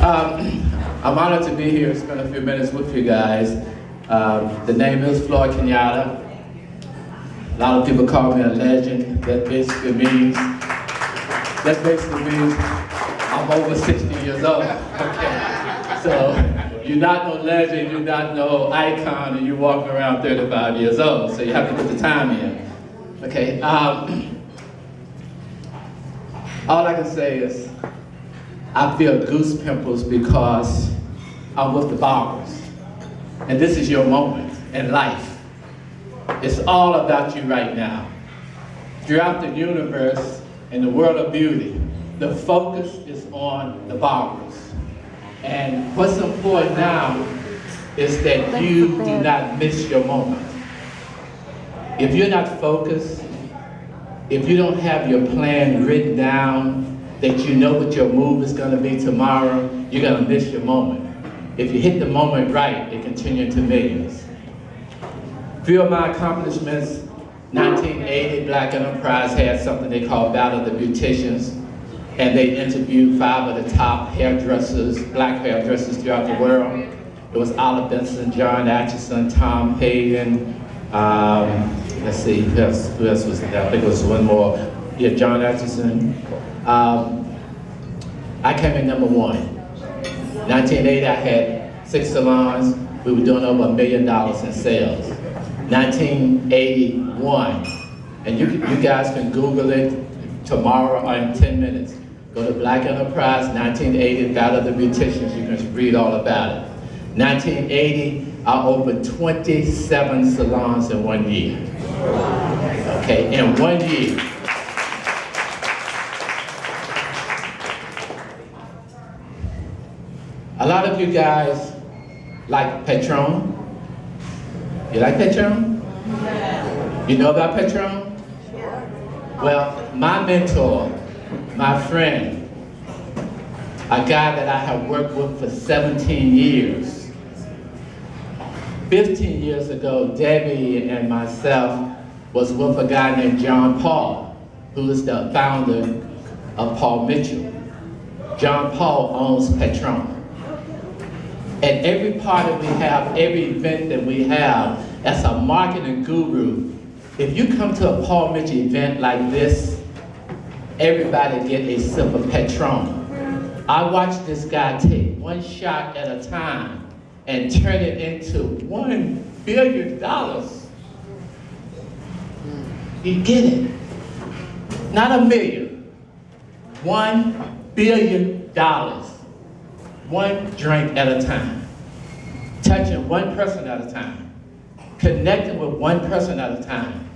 I'm honored to be here, spend a few minutes with you guys. The name is Floyd Kenyatta. A lot of people call me a legend. That basically means I'm over 60 years old. Okay. So you're not no legend, you're not no icon, and you're walking around 35 years old. So you have to put the time in. Okay. All I can say is I feel goose pimples because I'm with the Barbers. And this is your moment in life. It's all about you right now. Throughout the universe, in the world of beauty, the focus is on the Barbers. And what's important now is that you do not miss your moment. If you're not focused, if you don't have your plan written down, that you know what your move is going to be tomorrow, you're going to miss your moment. If you hit the moment right, it can turn into millions. A few of my accomplishments, 1980, Black Enterprise had something they called Battle of the Beauticians, and they interviewed 5 of the top hairdressers, black hairdressers throughout the world. It was Olive Benson, John Atchison, Tom Hayden, let's see, who else was there? I think it was one more. Yeah, John Atchison. I came in number 1. 1980, I had 6 salons. We were doing over $1 million in sales. 1981, and you guys can Google it tomorrow or in 10 minutes. Go to Black Enterprise, 1980, Battle of the Beauticians. You can read all about it. 1980, I opened 27 salons in 1 year. Okay, in 1 year. A lot of you guys like Patron. You like Patron? Yeah. You know about Patron? Yeah. Well, my mentor, my friend, a guy that I have worked with for 17 years. 15 years ago, Debbie and myself was with a guy named John Paul, who is the founder of Paul Mitchell. John Paul owns Patron. At every party we have, every event that we have, as a marketing guru, if you come to a Paul Mitchell event like this, everybody get a sip of Patron. I watched this guy take 1 shot at a time and turn it into $1 billion. You get it? Not a million, $1 billion. 1 drink at a time, touching 1 person at a time, connecting with 1 person at a time,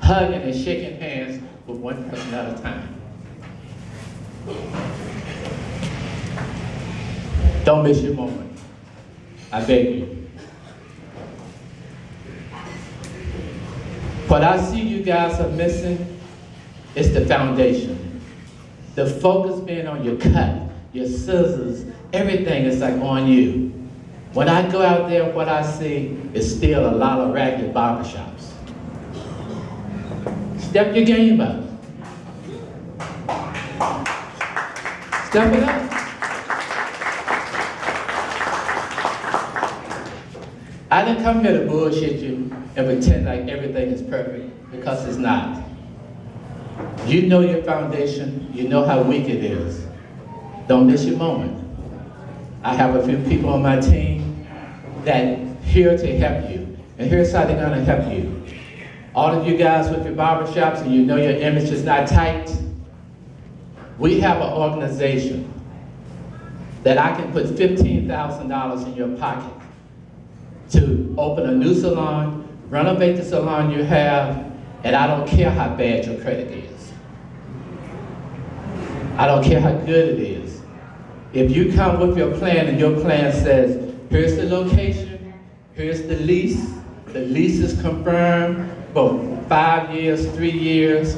hugging and shaking hands with 1 person at a time. Don't miss your moment. I beg you. What I see you guys are missing is the foundation. The focus being on your cut, your scissors, everything is like on you. When I go out there, what I see is still a lot of ragged barbershops. Step your game up. Step it up. I didn't come here to bullshit you and pretend like everything is perfect, because it's not. You know your foundation, you know how weak it is. Don't miss your moment. I have a few people on my team that here to help you. And here's how they're gonna help you. All of you guys with your barbershops and you know your image is not tight, we have an organization that I can put $15,000 in your pocket to open a new salon, renovate the salon you have, and I don't care how bad your credit is. I don't care how good it is. If you come with your plan and your plan says, here's the location, here's the lease is confirmed for 5 years, 3 years,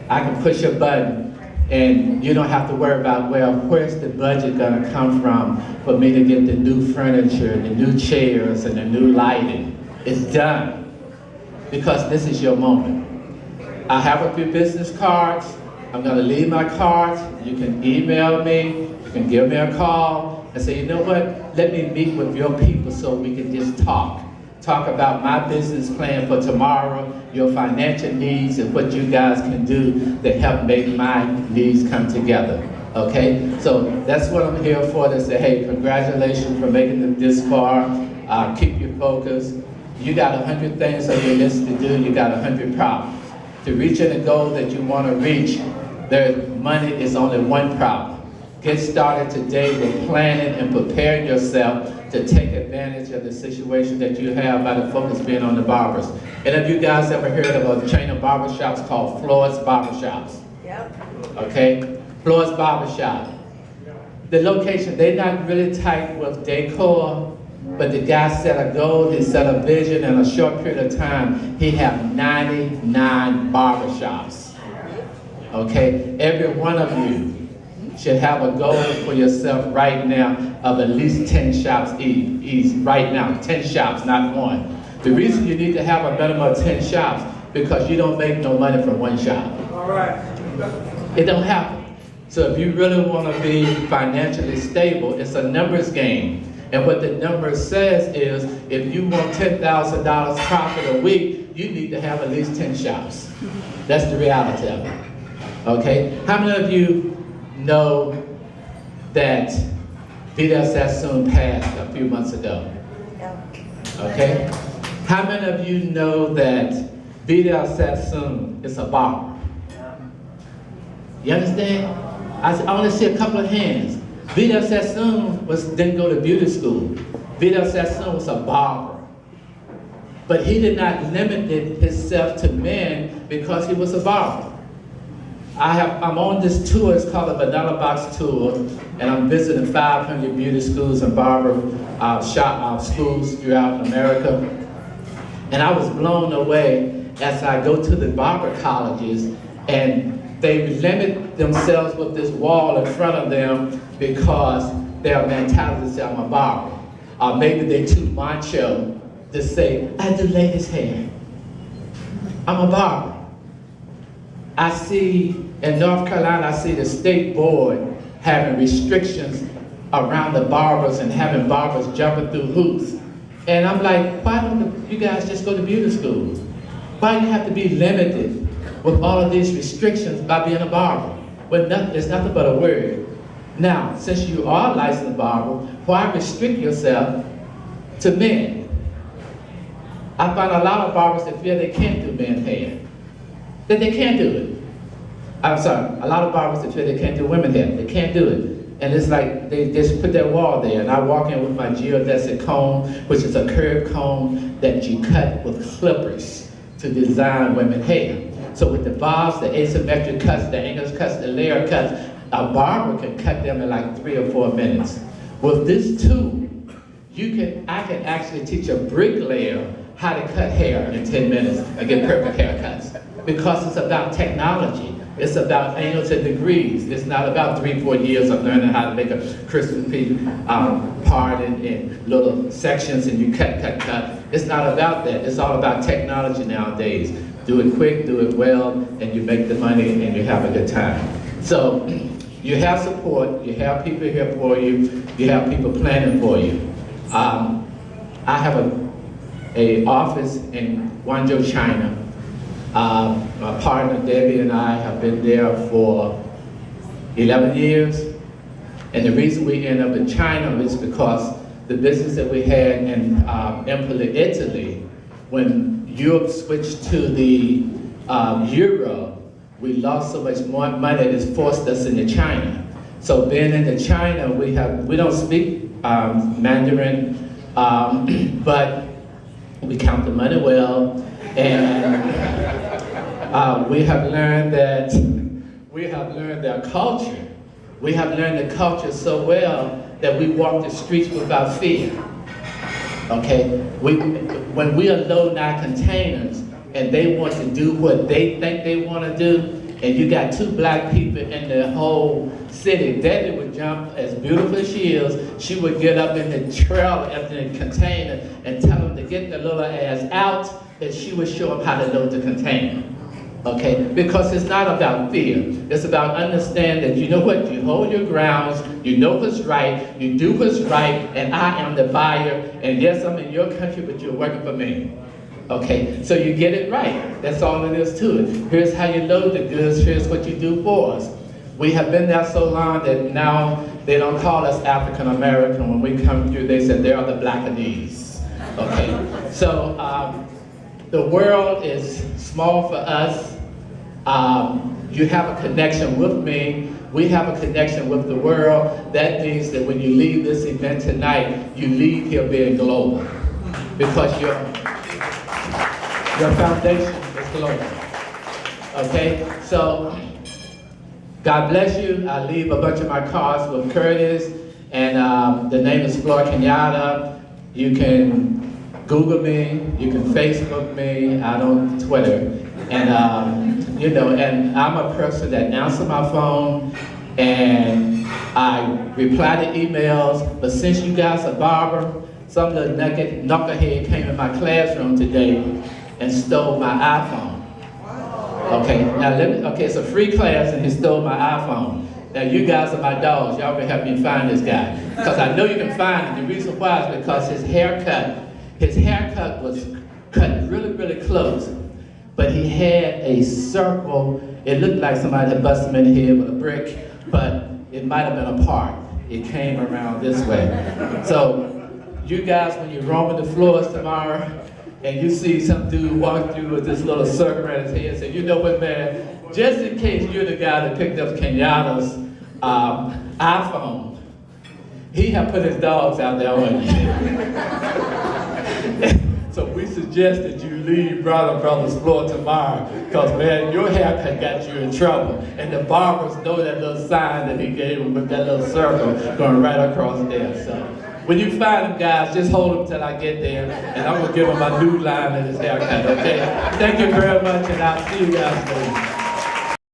I can push a button and you don't have to worry about, well, where's the budget gonna come from for me to get the new furniture, the new chairs, and the new lighting. It's done, because this is your moment. I have a few business cards. I'm gonna leave my cards. You can email me, you can give me a call, and say, you know what, let me meet with your people so we can just talk. Talk about my business plan for tomorrow, your financial needs, and what you guys can do to help make my needs come together. Okay? So that's what I'm here for, to say, hey, congratulations for making it this far. Keep your focus. You got 100 things on your list to do, you got 100 problems. To reach any goal that you want to reach, money is only one problem. Get started today with planning and preparing yourself to take advantage of the situation that you have by the focus being on the barbers. Any of you guys ever heard of a chain of barbershops called Floyd's Barbershops? Yep. Okay? Floyd's Barbershop. The location, they're not really tight with decor, but the guy set a goal, he set a vision. In a short period of time, he had 99 barbershops. Okay? Every one of you should have a goal for yourself right now of at least 10 shops each. Right now, 10 shops, not one. The reason you need to have a minimum of 10 shops, because you don't make no money from one shop. All right. It don't happen. So if you really want to be financially stable, it's a numbers game. And what the number says is, if you want $10,000 profit a week, you need to have at least 10 shops. That's the reality of it. Okay? How many of you know that Fidel Sassoon passed a few months ago? Okay? How many of you know that Fidel Sassoon is a barber? You understand? I only see a couple of hands. Fidel Sassoon didn't go to beauty school. Fidel Sassoon was a barber. But he did not limit himself to men because he was a barber. I'm on this tour, it's called the Vanilla Box Tour, and I'm visiting 500 beauty schools and barber schools throughout America. And I was blown away as I go to the barber colleges, and they limit themselves with this wall in front of them because their mentality says, I'm a barber. Or maybe they're too macho to say, I do ladies' hair. I'm a barber. I see, in North Carolina, I see the state board having restrictions around the barbers and having barbers jumping through hoops. And I'm like, why don't you guys just go to beauty school? Why do you have to be limited with all of these restrictions by being a barber? Well, it's nothing but a word. Now, since you are a licensed barber, why restrict yourself to men? I find a lot of barbers that feel they can't do men's hair. That they can't do it. I'm sorry, a lot of barbers that feel they can't do women's hair. They can't do it. And it's like they just put that wall there, and I walk in with my geodesic comb, which is a curved comb that you cut with clippers to design women's hair. So with the bobs, the asymmetric cuts, the angle cuts, the layer cuts, a barber can cut them in like 3 or 4 minutes. With this tool, I can actually teach a bricklayer how to cut hair in 10 minutes and get perfect haircuts. Because it's about technology. It's about angles and degrees. It's not about 3-4 years of learning how to make a crispy part in little sections and you cut. It's not about that. It's all about technology nowadays. Do it quick, do it well, and you make the money and you have a good time. So you have support, you have people here for you, you have people planning for you. I have an office in Guangzhou, China. My partner Debbie and I have been there for 11 years. And the reason we end up in China is because the business that we had in Empoli, Italy, when Europe switched to the euro, we lost so much more money that it's forced us into China. So being into China, we don't speak Mandarin, but we count the money well, and we have learned their culture. We have learned the culture so well that we walk the streets without fear. Okay? When we are loading our containers and they want to do what they think they want to do, and you got 2 black people in the whole city, Debbie would jump, as beautiful as she is, she would get up in the trailer, in the container, and tell them to get the little ass out, and she would show them how to load the container. Okay, because it's not about fear. It's about understanding that you know what, you hold your grounds, you know what's right, you do what's right, and I am the buyer, and yes, I'm in your country, but you're working for me. Okay, so you get it right. That's all it is to it. Here's how you load the goods, here's what you do for us. We have been there so long that now they don't call us African American. When we come through, they said they are the Blackadees. Okay, so the world is small for us. You have a connection with me. We have a connection with the world. That means that when you leave this event tonight, you leave here being global. Because your foundation is global. Okay? So, God bless you. I leave a bunch of my cards with Curtis. And the name is Floyd Kenyatta. You can Google me. You can Facebook me. I don't Twitter. And you know, and I'm a person that answers my phone and I reply to emails, but since you guys are barber, some little knucklehead came in my classroom today and stole my iPhone. Okay, now it's a free class and he stole my iPhone. Now you guys are my dogs, y'all can help me find this guy. Because I know you can find him. The reason why is because his haircut was cut really, really close. But he had a circle. It looked like somebody had busted him in the head with a brick, but it might have been a part. It came around this way. So you guys, when you're roaming the floors tomorrow, and you see some dude walk through with this little circle around his head, say, you know what, man, just in case you're the guy that picked up Kenyatta's iPhone, he had put his dogs out there on you. So we suggest that you leave Brother's floor tomorrow, because man, your haircut got you in trouble. And the barbers know that little sign that he gave them with that little circle going right across there. So when you find him, guys, just hold him till I get there, and I'm gonna give him my new line in his haircut, okay? Thank you very much, and I'll see you guys later.